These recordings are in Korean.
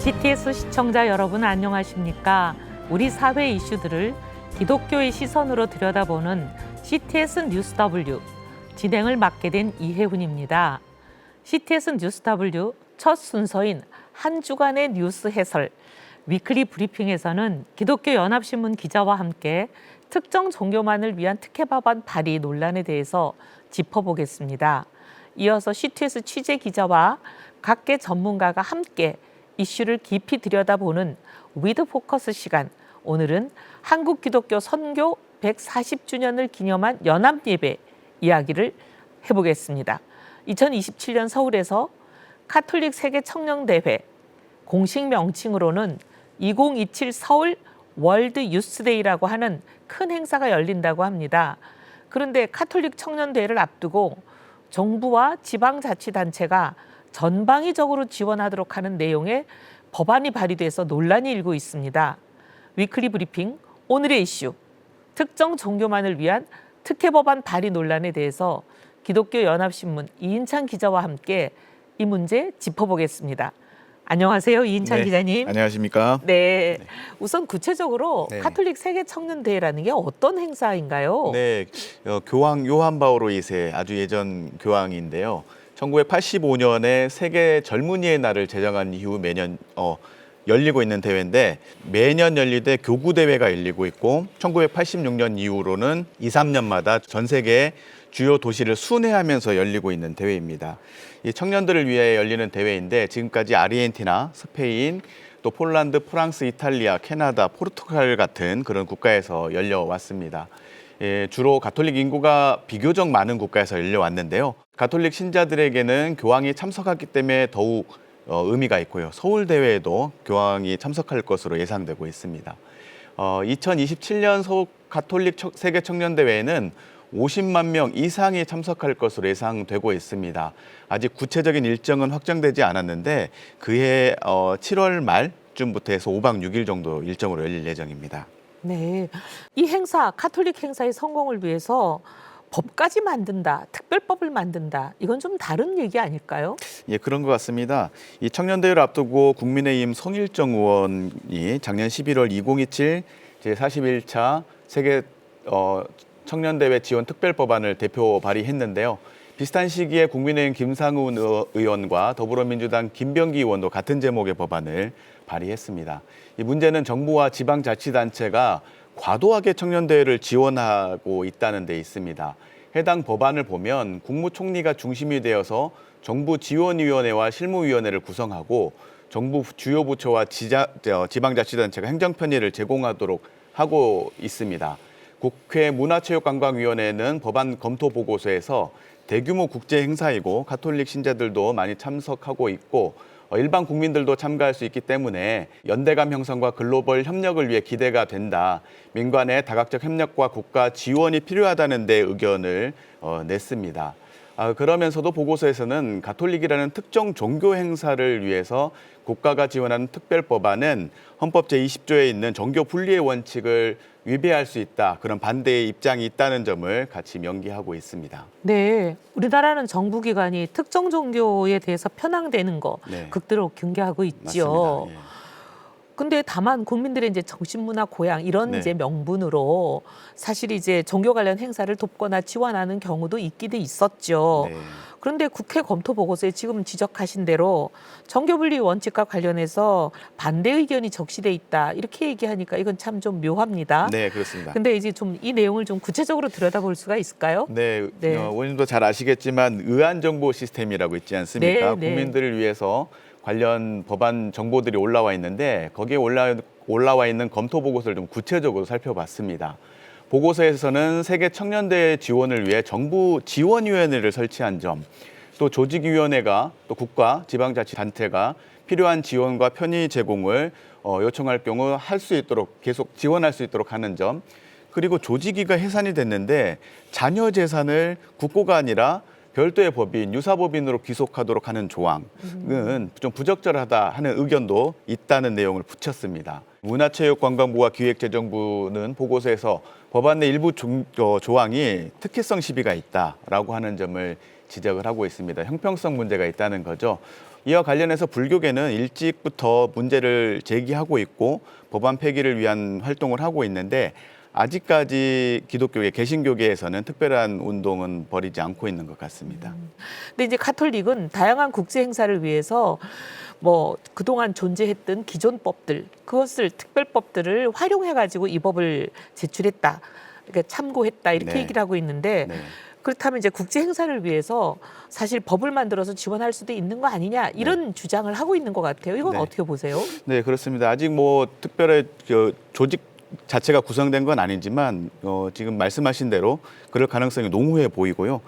CTS 시청자 여러분 안녕하십니까? 우리 사회 이슈들을 기독교의 시선으로 들여다보는 CTS 뉴스 W 진행을 맡게 된 이혜훈입니다. CTS 뉴스 W 첫 순서인 한 주간의 뉴스 해설 위클리 브리핑에서는 기독교 연합신문 기자와 함께 특정 종교만을 위한 특혜 법안 발의 논란에 대해서 짚어보겠습니다. 이어서 CTS 취재 기자와 각계 전문가가 함께 이슈를 깊이 들여다보는 위드 포커스 시간, 오늘은 한국 기독교 선교 140주년을 기념한 연합예배 이야기를 해보겠습니다. 2027년 서울에서 카톨릭 세계 청년대회, 공식 명칭으로는 2027 서울 월드 유스데이라고 하는 큰 행사가 열린다고 합니다. 그런데 카톨릭 청년대회를 앞두고 정부와 지방자치단체가 전방위적으로 지원하도록 하는 내용의 법안이 발의돼서 논란이 일고 있습니다. 위클리 브리핑 오늘의 이슈, 특정 종교만을 위한 특혜 법안 발의 논란에 대해서 기독교 연합신문 이인찬 기자와 함께 이 문제 짚어보겠습니다. 안녕하세요, 이인찬 기자님. 안녕하십니까? 네. 우선 구체적으로 네. 카톨릭 세계 청년대회라는 게 어떤 행사인가요? 네, 교황 요한 바오로 2세 아주 예전 교황인데요. 1985년에 세계 젊은이의 날을 제정한 이후 매년 열리고 있는 대회인데 매년 열리되 교구 대회가 열리고 있고 1986년 이후로는 2, 3년마다 전 세계 주요 도시를 순회하면서 열리고 있는 대회입니다. 이 청년들을 위해 열리는 대회인데 지금까지 아르헨티나, 스페인, 또 폴란드, 프랑스, 이탈리아, 캐나다, 포르투갈 같은 그런 국가에서 열려왔습니다. 주로 가톨릭 인구가 비교적 많은 국가에서 열려왔는데요. 가톨릭 신자들에게는 교황이 참석하기 때문에 더욱 의미가 있고요. 서울 대회에도 교황이 참석할 것으로 예상되고 있습니다. 2027년 서울 가톨릭 세계 청년대회에는 50만 명 이상이 참석할 것으로 예상되고 있습니다. 아직 구체적인 일정은 확정되지 않았는데 그해 7월 말쯤부터 해서 5박 6일 정도 일정으로 열릴 예정입니다. 네, 이 행사, 카톨릭 행사의 성공을 위해서 법까지 만든다, 특별법을 만든다, 이건 좀 다른 얘기 아닐까요? 예, 그런 것 같습니다. 이 청년대회를 앞두고 국민의힘 송일정 의원이 작년 11월 2027 제41차 세계 청년대회 지원 특별법안을 대표 발의했는데요. 비슷한 시기에 국민의힘 김상훈 의원과 더불어민주당 김병기 의원도 같은 제목의 법안을 발의했습니다. 이 문제는 정부와 지방자치단체가 과도하게 청년대회를 지원하고 있다는 데 있습니다. 해당 법안을 보면 국무총리가 중심이 되어서 정부 지원위원회와 실무위원회를 구성하고 정부 주요 부처와 지방자치단체가 행정편의를 제공하도록 하고 있습니다. 국회 문화체육관광위원회는 법안 검토 보고서에서 대규모 국제 행사이고 가톨릭 신자들도 많이 참석하고 있고 일반 국민들도 참가할 수 있기 때문에 연대감 형성과 글로벌 협력을 위해 기대가 된다. 민간의 다각적 협력과 국가 지원이 필요하다는 데 의견을 냈습니다. 그러면서도 보고서에서는 가톨릭이라는 특정 종교 행사를 위해서 국가가 지원하는 특별법안은 헌법 제20조에 있는 종교 분리의 원칙을 위배할 수 있다. 그런 반대의 입장이 있다는 점을 같이 명기하고 있습니다. 네, 우리나라는 정부기관이 특정 종교에 대해서 편향되는 거 극도로 경계하고 있지요. 맞습니다. 예. 근데 다만 국민들의 이제 정신문화 고양 이런 이제 명분으로 사실 이제 종교 관련 행사를 돕거나 지원하는 경우도 있기도 있었죠. 네. 그런데 국회 검토 보고서에 지금 지적하신 대로 정교분리 원칙과 관련해서 반대 의견이 적시돼 있다 이렇게 얘기하니까 이건 참 좀 묘합니다. 네, 그렇습니다. 근데 이제 좀 이 내용을 좀 구체적으로 들여다볼 수가 있을까요? 네, 네. 원님도 잘 아시겠지만 의안 정보 시스템이라고 있지 않습니까? 네. 국민들을 위해서 관련 법안 정보들이 올라와 있는데 거기에 올라와 있는 검토 보고서를 좀 구체적으로 살펴봤습니다. 보고서에서는 세계 청년대회 지원을 위해 정부 지원위원회를 설치한 점, 또 조직위원회가 또 국가, 지방자치단체가 필요한 지원과 편의 제공을 요청할 경우 할 수 있도록 계속 지원할 수 있도록 하는 점, 그리고 조직위가 해산이 됐는데 자녀 재산을 국고가 아니라 별도의 법인, 유사법인으로 귀속하도록 하는 조항은 좀 부적절하다 하는 의견도 있다는 내용을 붙였습니다. 문화체육관광부와 기획재정부는 보고서에서 법안 내 일부 조항이 특혜성 시비가 있다라고 하는 점을 지적을 하고 있습니다. 형평성 문제가 있다는 거죠. 이와 관련해서 불교계는 일찍부터 문제를 제기하고 있고 법안 폐기를 위한 활동을 하고 있는데 아직까지 기독교계, 개신교계에서는 특별한 운동은 벌이지 않고 있는 것 같습니다. 근데 이제 가톨릭은 다양한 국제 행사를 위해서 뭐 그동안 존재했던 기존 법들, 그것을 특별법들을 활용해 가지고 이 법을 제출했다. 그러니까 참고했다 이렇게 네. 얘기를 하고 있는데 네. 그렇다면 이제 국제 행사를 위해서 사실 법을 만들어서 지원할 수도 있는 거 아니냐 이런 주장을 하고 있는 것 같아요. 이건 네. 어떻게 보세요? 네, 그렇습니다. 아직 뭐 특별히 조직 자체가 구성된 건 아니지만 지금 말씀하신 대로 그럴 가능성이 농후해 보이고요.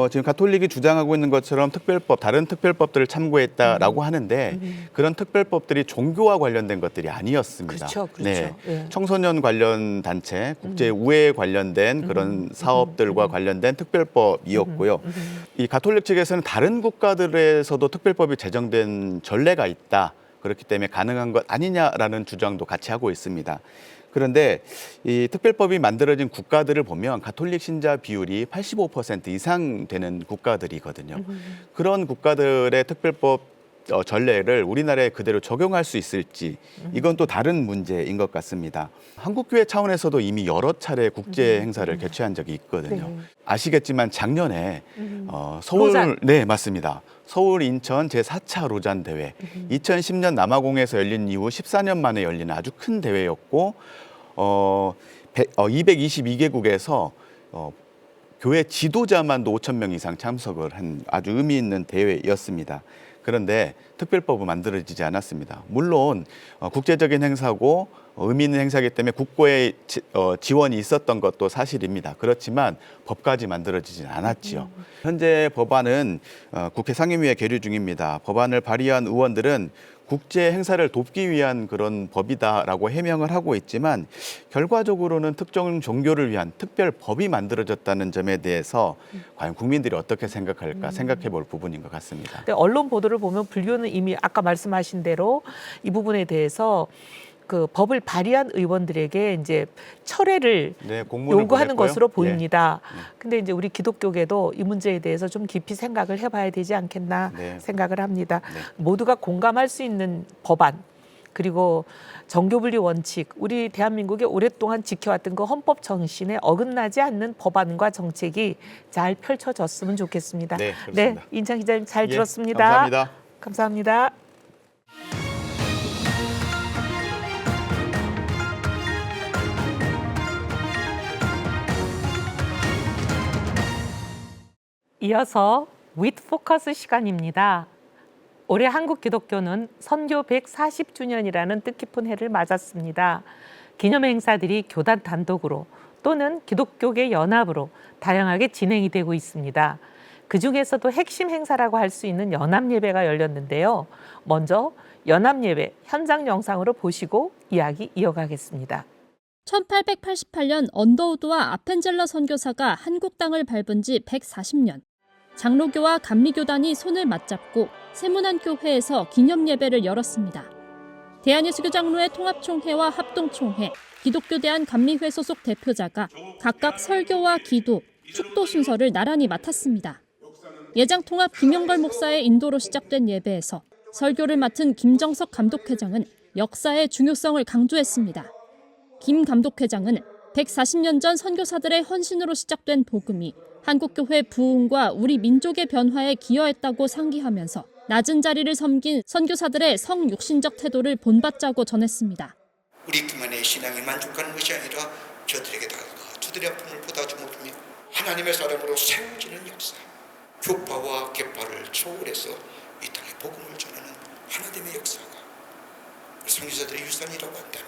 지금 가톨릭이 주장하고 있는 것처럼 특별법, 다른 특별법들을 참고했다라고 하는데 그런 특별법들이 종교와 관련된 것들이 아니었습니다. 그렇죠, 그렇죠. 네, 예. 청소년 관련 단체, 국제 우애에 관련된 그런 사업들과 관련된 특별법이었고요. 이 가톨릭 측에서는 다른 국가들에서도 특별법이 제정된 전례가 있다. 그렇기 때문에 가능한 것 아니냐라는 주장도 같이 하고 있습니다. 그런데 이 특별법이 만들어진 국가들을 보면 가톨릭 신자 비율이 85% 이상 되는 국가들이거든요. 그런 국가들의 특별법 전례를 우리나라에 그대로 적용할 수 있을지 이건 또 다른 문제인 것 같습니다. 한국교회 차원에서도 이미 여러 차례 국제 행사를 개최한 적이 있거든요. 네. 아시겠지만 작년에 서울 로잔. 네 맞습니다. 서울 인천 제4차 로잔 대회 2010년 남아공에서 열린 이후 14년 만에 열리는 아주 큰 대회였고 222개국에서 교회 지도자만도 5천 명 이상 참석을 한 아주 의미 있는 대회였습니다. 그런데 특별법은 만들어지지 않았습니다. 물론 국제적인 행사고 의미 있는 행사이기 때문에 국고의 지원이 있었던 것도 사실입니다. 그렇지만 법까지 만들어지진 않았지요. 현재 법안은 국회 상임위에 계류 중입니다. 법안을 발의한 의원들은 국제 행사를 돕기 위한 그런 법이다라고 해명을 하고 있지만 결과적으로는 특정 종교를 위한 특별 법이 만들어졌다는 점에 대해서 과연 국민들이 어떻게 생각할까 생각해 볼 부분인 것 같습니다. 근데 언론 보도를 보면 불교는 이미 아까 말씀하신 대로 이 부분에 대해서 그 법을 발의한 의원들에게 이제 철회를 네, 공문을 요구하는 보냈고요. 것으로 예. 보입니다. 근데 이제 우리 기독교계도 이 문제에 대해서 좀 깊이 생각을 해봐야 되지 않겠나 네. 생각을 합니다. 네. 모두가 공감할 수 있는 법안 그리고 정교분리 원칙, 우리 대한민국에 오랫동안 지켜왔던 그 헌법 정신에 어긋나지 않는 법안과 정책이 잘 펼쳐졌으면 좋겠습니다. 네, 그렇습니다. 인창 기자님 잘 예, 들었습니다. 감사합니다. 감사합니다. 이어서 위트 포커스 시간입니다. 올해 한국 기독교는 선교 140주년이라는 뜻깊은 해를 맞았습니다. 기념 행사들이 교단 단독으로 또는 기독교계 연합으로 다양하게 진행이 되고 있습니다. 그중에서도 핵심 행사라고 할 수 있는 연합예배가 열렸는데요. 먼저 연합예배 현장 영상으로 보시고 이야기 이어가겠습니다. 1888년 언더우드와 아펜젤러 선교사가 한국 땅을 밟은 지 140년. 장로교와 감리교단이 손을 맞잡고 세문안교회에서 기념예배를 열었습니다. 대한예수교 장로회 통합총회와 합동총회, 기독교대한 감리회 소속 대표자가 각각 설교와 기도, 축도 순서를 나란히 맡았습니다. 예장통합 김영걸 목사의 인도로 시작된 예배에서 설교를 맡은 김정석 감독회장은 역사의 중요성을 강조했습니다. 김 감독회장은 140년 전 선교사들의 헌신으로 시작된 복음이 한국교회 부흥과 우리 민족의 변화에 기여했다고 상기하면서 낮은 자리를 섬긴 선교사들의 성육신적 태도를 본받자고 전했습니다. 우리 그만의 신앙에 만족하는 것이 아니라 저들에게 다가가 저들의 아픔을 보다 주목하며 하나님의 사람으로 세워지는 역사, 교파와 계파를 초월해서 이 땅에 복음을 전하는 하나님의 역사가 선교사들의 유산이라고 한다면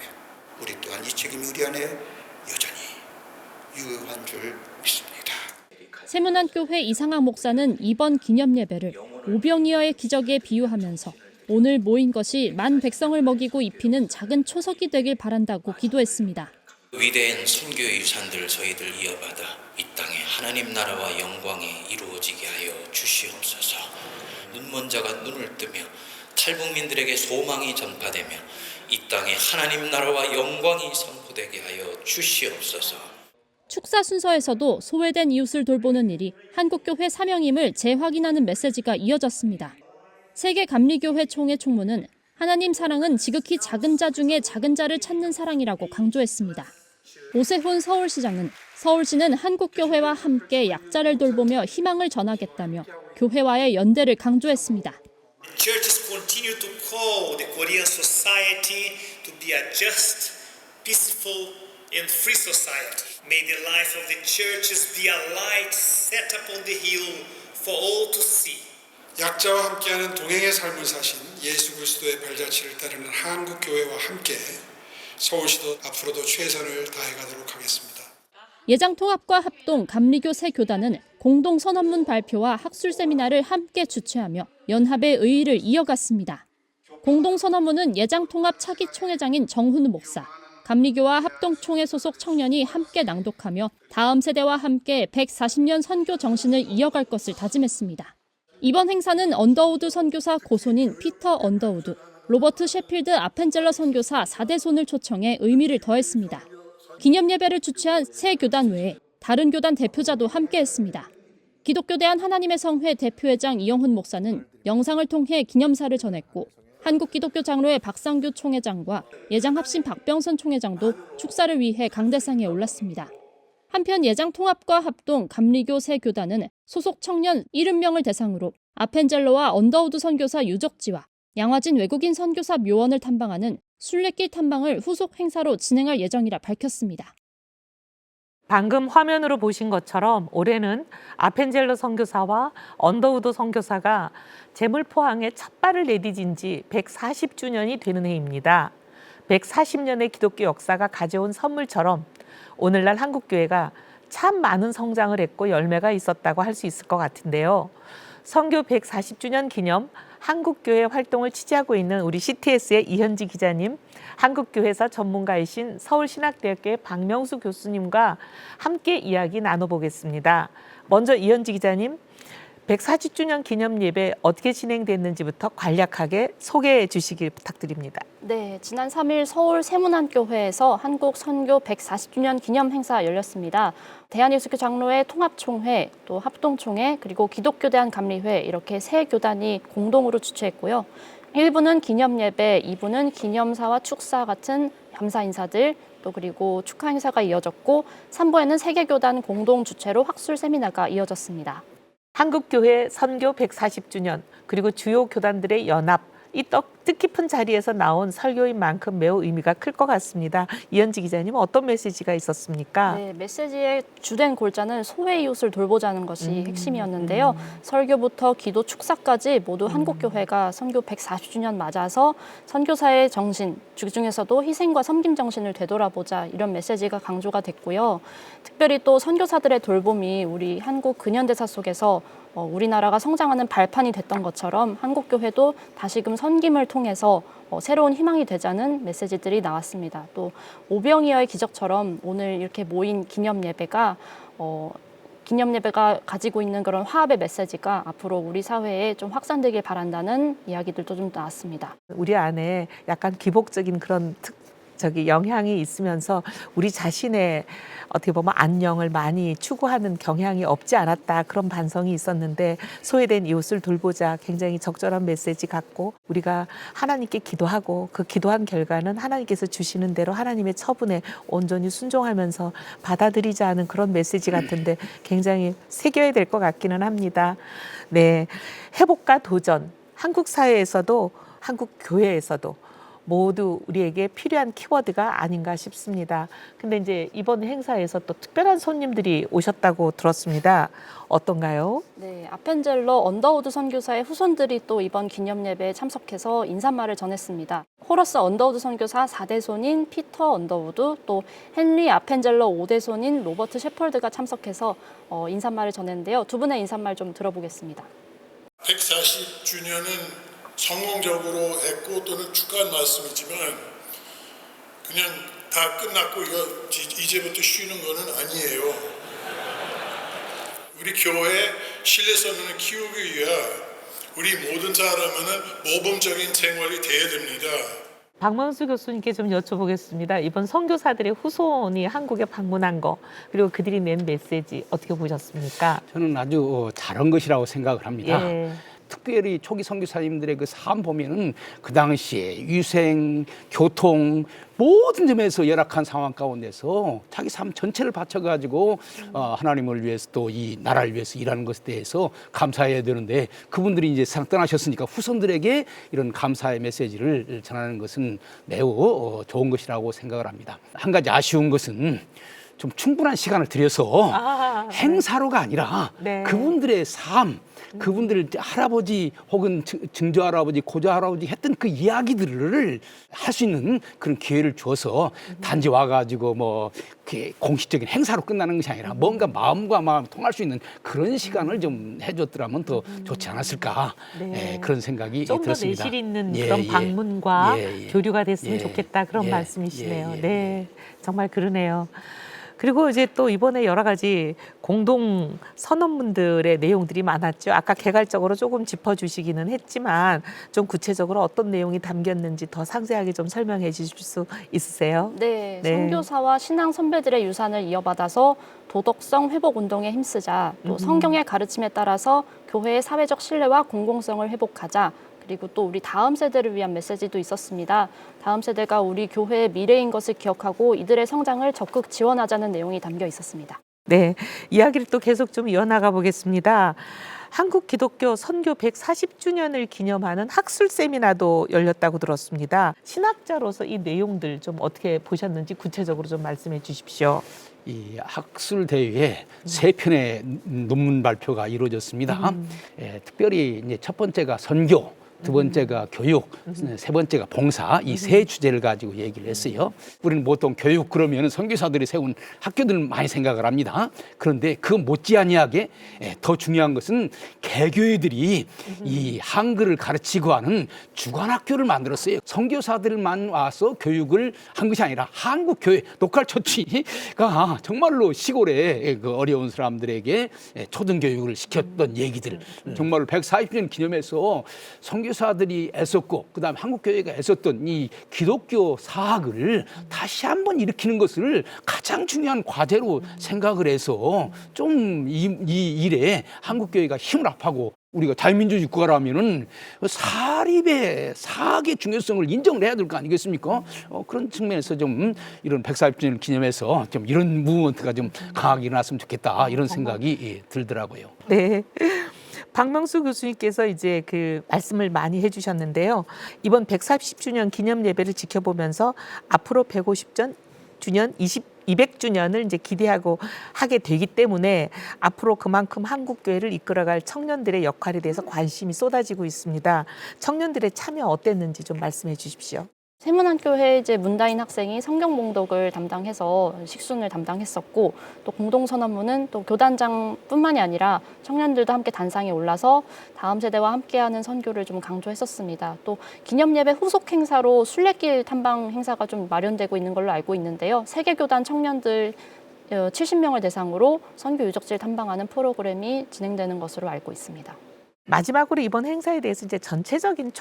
우리 또한 이 책임이 우리 안에 여전히 유효한 줄 믿습니다. 세문안교회 이상학 목사는 이번 기념예배를 오병이어의 기적에 비유하면서 오늘 모인 것이 만 백성을 먹이고 입히는 작은 초석이 되길 바란다고 기도했습니다. 위대한 선교의 유산들을 저희들 이어받아 이 땅에 하나님 나라와 영광이 이루어지게 하여 주시옵소서. 눈먼 자가 눈을 뜨며 탈북민들에게 소망이 전파되며 이 땅에 하나님 나라와 영광이 선포되게 하여 주시옵소서. 축사 순서에서도 소외된 이웃을 돌보는 일이 한국교회 사명임을 재확인하는 메시지가 이어졌습니다. 세계 감리교회 총회 총무는 하나님 사랑은 지극히 작은 자 중에 작은 자를 찾는 사랑이라고 강조했습니다. 오세훈 서울시장은 서울시는 한국교회와 함께 약자를 돌보며 희망을 전하겠다며 교회와의 연대를 강조했습니다. Churches continue to call the Korean society to be a just, peaceful, and free society. May the life of the churches be a light set upon the hill for all to see. 약자와 함께하는 동행의 삶을 사신 예수 그리스도의 발자취를 따르는 한국 교회와 함께 서울시도 앞으로도 최선을 다해가도록 하겠습니다. 예장통합과 합동 감리교 세 교단은 공동 선언문 발표와 학술 세미나를 함께 주최하며 연합의 의의를 이어갔습니다. 공동 선언문은 예장통합 차기 총회장인 정훈우 목사, 감리교와 합동총회 소속 청년이 함께 낭독하며 다음 세대와 함께 140년 선교 정신을 이어갈 것을 다짐했습니다. 이번 행사는 언더우드 선교사 고손인 피터 언더우드, 로버트 셰필드 아펜젤러 선교사 4대손을 초청해 의미를 더했습니다. 기념 예배를 주최한 세 교단 외에 다른 교단 대표자도 함께했습니다. 기독교대한 하나님의 성회 대표회장 이영훈 목사는 영상을 통해 기념사를 전했고 한국기독교 장로회 박상규 총회장과 예장합심 박병선 총회장도 축사를 위해 강대상에 올랐습니다. 한편 예장통합과 합동 감리교 세 교단은 소속 청년 70명을 대상으로 아펜젤러와 언더우드 선교사 유적지와 양화진 외국인 선교사 묘원을 탐방하는 순례길 탐방을 후속 행사로 진행할 예정이라 밝혔습니다. 방금 화면으로 보신 것처럼 올해는 아펜젤러 선교사와 언더우드 선교사가 제물포항에 첫 발을 내디딘 지 140주년이 되는 해입니다. 140년의 기독교 역사가 가져온 선물처럼 오늘날 한국교회가 참 많은 성장을 했고 열매가 있었다고 할 수 있을 것 같은데요. 선교 140주년 기념 한국교회 활동을 취재하고 있는 우리 CTS의 이현지 기자님, 한국교회사 전문가이신 서울신학대학교의 박명수 교수님과 함께 이야기 나눠보겠습니다. 먼저 이현지 기자님, 140주년 기념 예배 어떻게 진행됐는지부터 간략하게 소개해 주시길 부탁드립니다. 네, 지난 3일 서울 세문안교회에서 한국 선교 140주년 기념 행사 열렸습니다. 대한예수교 장로회 통합총회, 또 합동총회, 그리고 기독교대한 감리회 이렇게 세 교단이 공동으로 주최했고요. 1부는 기념 예배, 2부는 기념사와 축사 같은 감사 인사들, 또 그리고 축하 행사가 이어졌고 3부에는 세 개 교단 공동 주최로 학술 세미나가 이어졌습니다. 한국교회 선교 140주년 그리고 주요 교단들의 연합, 이 뜻깊은 자리에서 나온 설교인 만큼 매우 의미가 클 것 같습니다. 이현지 기자님, 어떤 메시지가 있었습니까? 네, 메시지의 주된 골자는 소외 이웃을 돌보자는 것이 핵심이었는데요. 설교부터 기도 축사까지 모두 한국교회가 선교 140주년 맞아서 선교사의 정신, 그중에서도 희생과 섬김 정신을 되돌아보자, 이런 메시지가 강조가 됐고요. 특별히 또 선교사들의 돌봄이 우리 한국 근현대사 속에서 우리나라가 성장하는 발판이 됐던 것처럼 한국교회도 다시금 섬김을 통해서 새로운 희망이 되자는 메시지들이 나왔습니다. 또 오병이어의 기적처럼 오늘 이렇게 모인 기념 예배가 가지고 있는 그런 화합의 메시지가 앞으로 우리 사회에 좀 확산되길 바란다는 이야기들도 좀 나왔습니다. 우리 안에 약간 기복적인 그런 영향이 있으면서 우리 자신의 어떻게 보면 안녕을 많이 추구하는 경향이 없지 않았다, 그런 반성이 있었는데 소외된 이웃을 돌보자, 굉장히 적절한 메시지 같고, 우리가 하나님께 기도하고 그 기도한 결과는 하나님께서 주시는 대로 하나님의 처분에 온전히 순종하면서 받아들이자는 그런 메시지 같은데 굉장히 새겨야 될 것 같기는 합니다. 네, 회복과 도전, 한국 사회에서도 한국 교회에서도 모두 우리에게 필요한 키워드가 아닌가 싶습니다. 근데 이제 이번 행사에서 또 특별한 손님들이 오셨다고 들었습니다. 어떤가요? 네, 아펜젤러 언더우드 선교사의 후손들이 또 이번 기념 예배에 참석해서 인사말을 전했습니다. 호러스 언더우드 선교사 4대손인 피터 언더우드, 또 헨리 아펜젤러 5대손인 로버트 셰펄드가 참석해서 인사말을 전했는데요. 두 분의 인사말 좀 들어보겠습니다. 140주년은 성공적으로 했고 또는 축하한 말씀이지만 그냥 다 끝났고 이제부터 쉬는 거는 아니에요. 우리 교회 신뢰성을 키우기 위해 우리 모든 사람은 모범적인 생활이 돼야 됩니다. 박명수 교수님께 좀 여쭤보겠습니다. 이번 선교사들의 후손이 한국에 방문한 거, 그리고 그들이 낸 메시지 어떻게 보셨습니까? 저는 아주 잘한 것이라고 생각을 합니다. 예. 특별히 초기 선교사님들의 그 삶 보면은 그 당시에 위생, 교통 모든 점에서 열악한 상황 가운데서 자기 삶 전체를 바쳐가지고 하나님을 위해서 또 이 나라를 위해서 일하는 것에 대해서 감사해야 되는데 그분들이 이제 세상 떠나셨으니까 후손들에게 이런 감사의 메시지를 전하는 것은 매우 좋은 것이라고 생각을 합니다. 한 가지 아쉬운 것은 좀 충분한 시간을 들여서 행사로가 아니라 네. 그분들의 삶, 그분들 할아버지 혹은 증조 할아버지, 고조 할아버지 했던 그 이야기들을 할 수 있는 그런 기회를 줘서 단지 와가지고 뭐 공식적인 행사로 끝나는 것이 아니라 뭔가 마음과 마음 통할 수 있는 그런 시간을 좀 해줬더라면 더 좋지 않았을까 그런 생각이 좀 더 들었습니다. 내실 있는 그런 방문과 교류가 됐으면 좋겠다 그런 예, 말씀이시네요. 예, 네, 정말 그러네요. 그리고 이제 또 이번에 여러 가지 공동 선언문들의 내용들이 많았죠. 아까 개괄적으로 조금 짚어주시기는 했지만 좀 구체적으로 어떤 내용이 담겼는지 더 상세하게 좀 설명해 주실 수 있으세요? 네, 네. 선교사와 신앙 선배들의 유산을 이어받아서 도덕성 회복 운동에 힘쓰자. 또 성경의 가르침에 따라서 교회의 사회적 신뢰와 공공성을 회복하자. 그리고 또 우리 다음 세대를 위한 메시지도 있었습니다. 다음 세대가 우리 교회의 미래인 것을 기억하고 이들의 성장을 적극 지원하자는 내용이 담겨 있었습니다. 네, 이야기를 또 계속 좀 이어나가 보겠습니다. 한국 기독교 선교 140주년을 기념하는 학술 세미나도 열렸다고 들었습니다. 신학자로서 이 내용들 좀 어떻게 보셨는지 구체적으로 좀 말씀해 주십시오. 이 학술 대회에 세 편의 논문 발표가 이루어졌습니다. 특별히 이제 첫 번째가 선교, 두 번째가 교육, 세 번째가 봉사, 이 세 주제를 가지고 얘기를 했어요. 우리는 보통 교육 그러면 선교사들이 세운 학교들을 많이 생각을 합니다. 그런데 그 못지않게 더 중요한 것은 개교회들이 이 한글을 가르치고 하는 주관학교를 만들었어요. 선교사들만 와서 교육을 한 것이 아니라 한국교회 노컬처치가 정말로 시골에 그 어려운 사람들에게 초등교육을 시켰던 얘기들, 정말로 140주년 기념해서 선교사들이 애썼고 그다음 한국교회가 애썼던 이 기독교 사학을 다시 한번 일으키는 것을 가장 중요한 과제로 생각을 해서 좀 이 일에 한국교회가 힘을 합하고 우리가 자유민주주의 국가라면은 사립의 사학의 중요성을 인정을 해야 될 거 아니겠습니까? 그런 측면에서 좀 이런 140주년을 기념해서 좀 이런 무브먼트가 좀 강하게 일어났으면 좋겠다 이런 생각이 들더라고요. 네. 박명수 교수님께서 이제 그 말씀을 많이 해주셨는데요. 이번 140주년 기념 예배를 지켜보면서 앞으로 150주년, 200주년을 이제 기대하고 하게 되기 때문에 앞으로 그만큼 한국 교회를 이끌어갈 청년들의 역할에 대해서 관심이 쏟아지고 있습니다. 청년들의 참여 어땠는지 좀 말씀해 주십시오. 세문안교회 이제 문다인 학생이 성경 봉독을 담당해서 식순을 담당했었고 또 공동선언문은 또 교단장뿐만이 아니라 청년들도 함께 단상에 올라서 다음 세대와 함께하는 선교를 좀 강조했었습니다. 또 기념예배 후속 행사로 순례길 탐방 행사가 좀 마련되고 있는 걸로 알고 있는데요. 세계교단 청년들 70명을 대상으로 선교 유적지를 탐방하는 프로그램이 진행되는 것으로 알고 있습니다. 마지막으로 이번 행사에 대해서 이제 전체적인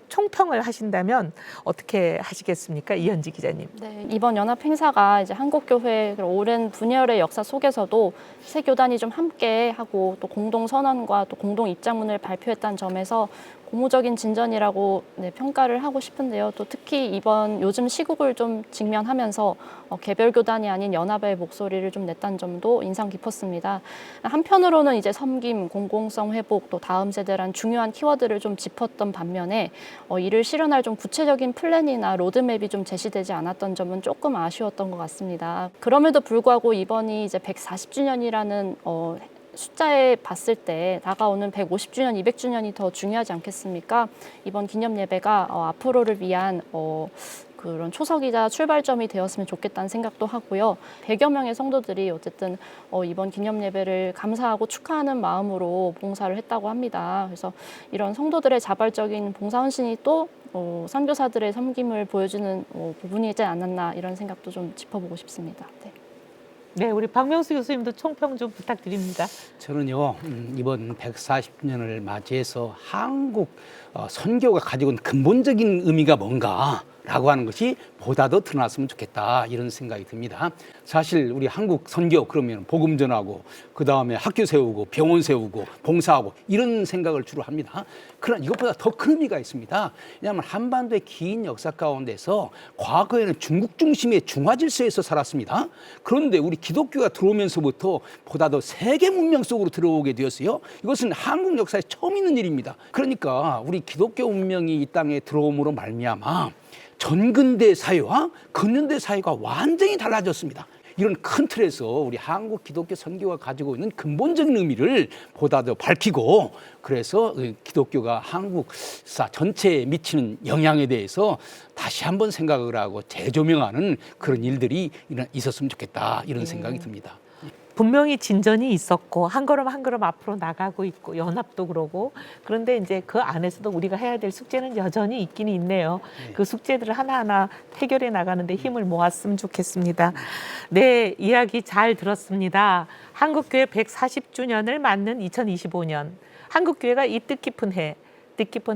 총평을 하신다면 어떻게 하시겠습니까? 이현지 기자님. 네, 이번 연합 행사가 이제 한국교회 오랜 분열의 역사 속에서도 세 교단이 좀 함께하고 또 공동 선언과 또 공동 입장문을 발표했다는 점에서 고무적인 진전이라고 평가를 하고 싶은데요. 또 특히 이번 요즘 시국을 좀 직면하면서 개별 교단이 아닌 연합의 목소리를 좀 냈다는 점도 인상 깊었습니다. 한편으로는 이제 섬김, 공공성 회복, 또 다음 세대란 중요한 키워드를 좀 짚었던 반면에 이를 실현할 좀 구체적인 플랜이나 로드맵이 좀 제시되지 않았던 점은 조금 아쉬웠던 것 같습니다. 그럼에도 불구하고 이번이 이제 140주년이라는 숫자에 봤을 때 다가오는 150주년, 200주년이 더 중요하지 않겠습니까? 이번 기념 예배가 앞으로를 위한 그런 초석이자 출발점이 되었으면 좋겠다는 생각도 하고요. 100여 명의 성도들이 어쨌든 이번 기념 예배를 감사하고 축하하는 마음으로 봉사를 했다고 합니다. 그래서 이런 성도들의 자발적인 봉사 헌신이 또 선교사들의 섬김을 보여주는 부분이지 않았나 이런 생각도 좀 짚어보고 싶습니다. 네. 네, 우리 박명수 교수님도 총평 좀 부탁드립니다. 저는요 이번 140주년을 맞이해서 한국 선교가 가지고 있는 근본적인 의미가 뭔가 라고 하는 것이 보다 더 드러났으면 좋겠다 이런 생각이 듭니다. 사실 우리 한국 선교 그러면 복음 전하고 그다음에 학교 세우고 병원 세우고 봉사하고 이런 생각을 주로 합니다. 그러나 이것보다 더 큰 의미가 있습니다. 왜냐하면 한반도의 긴 역사 가운데서 과거에는 중국 중심의 중화 질서에서 살았습니다. 그런데 우리 기독교가 들어오면서부터 보다 더 세계 문명 속으로 들어오게 되었어요. 이것은 한국 역사에 처음 있는 일입니다. 그러니까 우리 기독교 문명이 이 땅에 들어옴으로 말미암아 전근대 사회와 근현대 사회가 완전히 달라졌습니다. 이런 큰 틀에서 우리 한국 기독교 선교가 가지고 있는 근본적인 의미를 보다 더 밝히고 그래서 기독교가 한국사 전체에 미치는 영향에 대해서 다시 한번 생각을 하고 재조명하는 그런 일들이 있었으면 좋겠다 이런 생각이 듭니다. 분명히 진전이 있었고 한 걸음 한 걸음 앞으로 나가고 있고 연합도 그러고 그런데 이제 그 안에서도 우리가 해야 될 숙제는 여전히 있긴 있네요. 그 숙제들을 하나하나 해결해 나가는데 힘을 모았으면 좋겠습니다. 네, 이야기 잘 들었습니다. 한국교회 140주년을 맞는 2025년 한국교회가 이 뜻깊은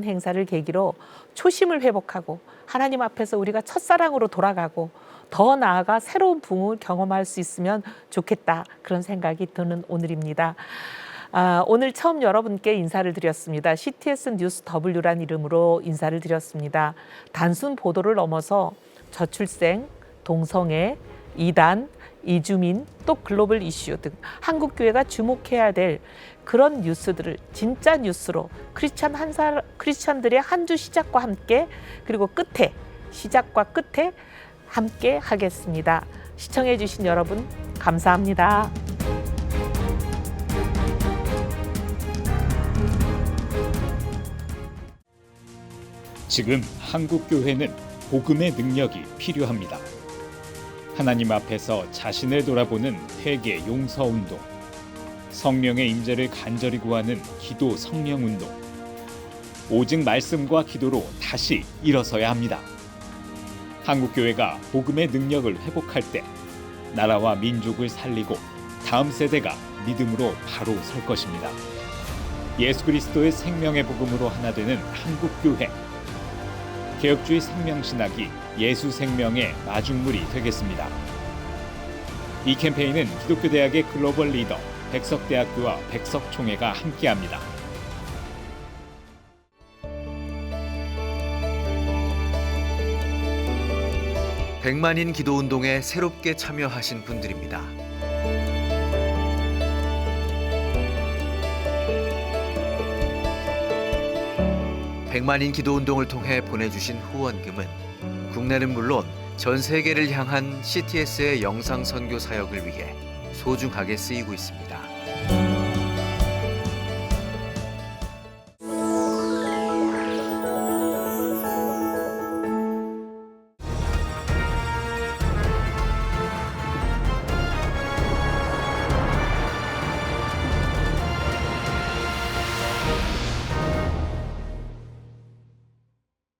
행사를 계기로 초심을 회복하고 하나님 앞에서 우리가 첫사랑으로 돌아가고 더 나아가 새로운 부흥을 경험할 수 있으면 좋겠다 그런 생각이 드는 오늘입니다. 오늘 처음 여러분께 인사를 드렸습니다. CTS 뉴스 W란 이름으로 인사를 드렸습니다. 단순 보도를 넘어서 저출생, 동성애, 이단, 이주민, 또 글로벌 이슈 등 한국교회가 주목해야 될 그런 뉴스들을 진짜 뉴스로 크리스찬들의 한 주 시작과 함께 그리고 시작과 끝에 함께 하겠습니다. 시청해 주신 여러분 감사합니다. 지금 한국교회는 복음의 능력이 필요합니다. 하나님 앞에서 자신을 돌아보는 회개 용서 운동, 성령의 임재를 간절히 구하는 기도 성령 운동, 오직 말씀과 기도로 다시 일어서야 합니다. 한국교회가 복음의 능력을 회복할 때 나라와 민족을 살리고 다음 세대가 믿음으로 바로 설 것입니다. 예수 그리스도의 생명의 복음으로 하나 되는 한국교회. 개혁주의 생명신학이 예수 생명의 마중물이 되겠습니다. 이 캠페인은 기독교대학의 글로벌 리더 백석대학교와 백석총회가 함께합니다. 백만인 기도운동에 새롭게 참여하신 분들입니다. 백만인 기도운동을 통해 보내주신 후원금은 국내는 물론 전 세계를 향한 CTS의 영상 선교 사역을 위해 소중하게 쓰이고 있습니다.